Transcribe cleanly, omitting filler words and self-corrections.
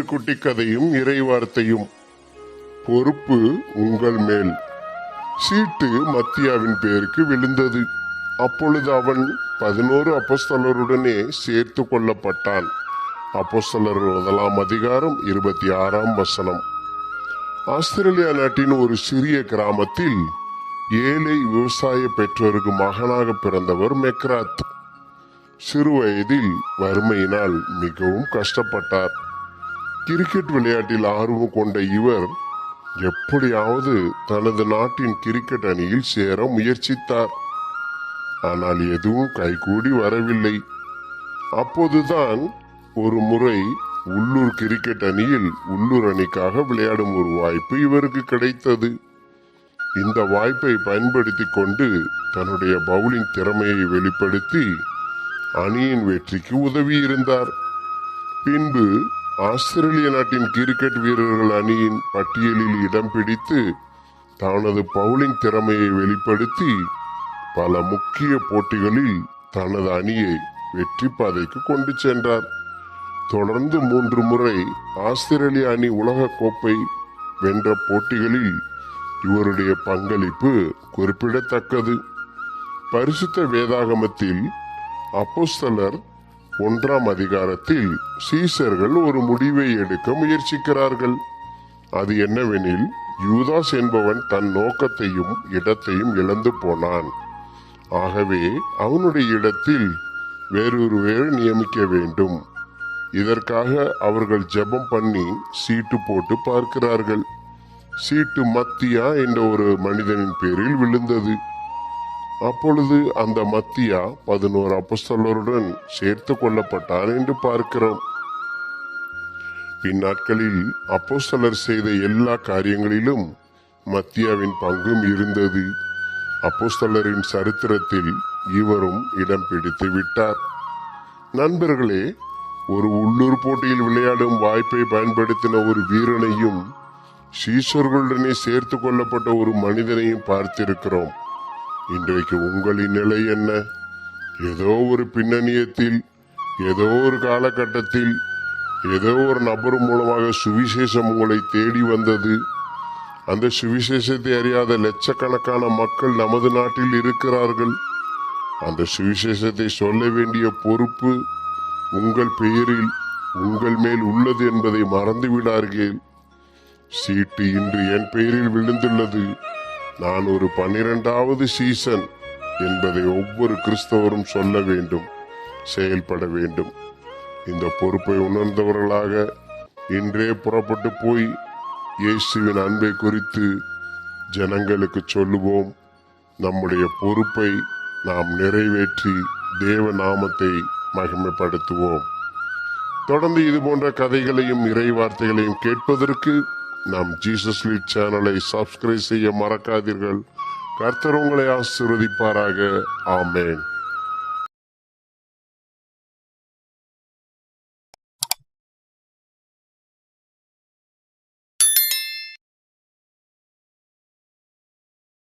ஒரு குட்டி கதையும் இறைவார்த்தையும். பொறுப்பு உங்கள் மேல். சீட்டு மத்தியாவின் பெயருக்கு விழுந்தது. அப்பொழுது அவன் 11 அப்போஸ்தலருடனே சேர்த்து கொள்ளப்பட்டான். அப்போஸ்தலர் 1 ஆஸ்திரேலியா நாட்டின் ஒரு சிறிய கிராமத்தில் ஏழை விவசாய பெற்றோருக்கு மகனாக பிறந்தவர் மெக்ராத். சிறு வயதில் வறுமையினால் மிகவும் கஷ்டப்பட்டார். கிரிக்கெட் விளையாட்டில் ஆர்வம் கொண்ட இவர் எப்படியாவது தனது நாட்டின் கிரிக்கெட் அணியில் சேர முயற்சித்தார். ஆனால் எதுவும் கைகூடி வரவில்லை. அப்போதுதான் ஒரு முறை உள்ளூர் கிரிக்கெட் அணியில் உள்ளூர் அணிக்காக விளையாடும் ஒரு வாய்ப்பு இவருக்கு கிடைத்தது. இந்த வாய்ப்பை பயன்படுத்தி கொண்டு தன்னுடைய பவுலிங் திறமையை வெளிப்படுத்தி அணியின் வெற்றிக்கு உதவி இருந்தார். பின்பு ஆஸ்திரேலிய நாட்டின் கிரிக்கெட் வீரர்கள் அணியின் பட்டியலில் இடம் பிடித்து தனது பவுலிங் திறமையை வெளிப்படுத்தி பல முக்கிய போட்டிகளில் தனது அணியை வெற்றி பாதைக்கு கொண்டு சென்றார். தொடர்ந்து 3 முறை ஆஸ்திரேலிய அணி உலக கோப்பை வென்ற போட்டிகளில் இவருடைய பங்களிப்பு குறிப்பிடத்தக்கது. பரிசுத்த வேதாகமத்தில் அப்போஸ்தலர் 1 சீசர்கள் ஒரு முடிவை எடுக்க முயற்சிக்கிறார்கள். அது என்னவெனில், யூதாஸ் என்பவன் தன் நோக்கத்தையும் இடத்தையும் இழந்து போனான். ஆகவே அவனுடைய இடத்தில் வேறொருவரை நியமிக்க வேண்டும். இதற்காக அவர்கள் ஜெபம் பண்ணி சீட்டு போட்டு பார்க்கிறார்கள். சீட்டு மத்தியா என்ற ஒரு மனிதனின் பேரில் விழுந்தது. அப்பொழுது அந்த மத்தியா 11 அப்போஸ்தலருடன் சேர்த்து கொள்ளப்பட்டான் என்று பார்க்கிறோம். பின்னாட்களில் அப்போஸ்தலர் செய்த எல்லா காரியங்களிலும் மத்தியாவின் பங்கும் இருந்தது. அப்போஸ்தலரின் சரித்திரத்தில் இவரும் இடம் பிடித்து விட்டார். நண்பர்களே, ஒரு உள்ளூர் போட்டியில் விளையாடும் வாய்ப்பை பயன்படுத்தின ஒரு வீரனையும் சீஷர்களுடனே சேர்த்து கொள்ளப்பட்ட ஒரு மனிதனையும் பார்த்திருக்கிறோம். இன்றைக்கு உங்களின் நிலை என்ன? ஏதோ ஒரு பின்னணியத்தில், ஏதோ ஒரு காலகட்டத்தில், ஏதோ ஒரு நபர் மூலமாக சுவிசேஷம் உங்களை தேடி வந்தது. அந்த சுவிசேஷத்தை அறியாத லட்சக்கணக்கான மக்கள் நமது நாட்டில் இருக்கிறார்கள். அந்த சுவிசேஷத்தை சொல்ல வேண்டிய பொறுப்பு உங்கள் பெயரில் உங்கள் மேல் உள்ளது என்பதை மறந்துவிடார்கள். சீட்டு இன்று என் பெயரில் விழுந்துள்ளது. நான் ஒரு 12வது சீசன் என்பதை ஒவ்வொரு கிறிஸ்தவரும் சொல்ல வேண்டும், செயல்பட வேண்டும். இந்த பொறுப்பை உணர்ந்தவர்களாக இன்றே புறப்பட்டு போய் இயேசுவின் அன்பை குறித்து ஜனங்களுக்கு சொல்லுவோம். நம்முடைய பொறுப்பை நாம் நிறைவேற்றி தேவ நாமத்தை மகிமைப்படுத்துவோம். தொடர்ந்து இது போன்ற கதைகளையும் இறை வார்த்தைகளையும் கேட்பதற்கு நம் ஜீசஸ் லீட் சேனலை சப்ஸ்கிரைப் செய்ய மறக்காதீர்கள். கர்த்தர் உங்களை ஆசீர்வதிப்பாராக. ஆமென்.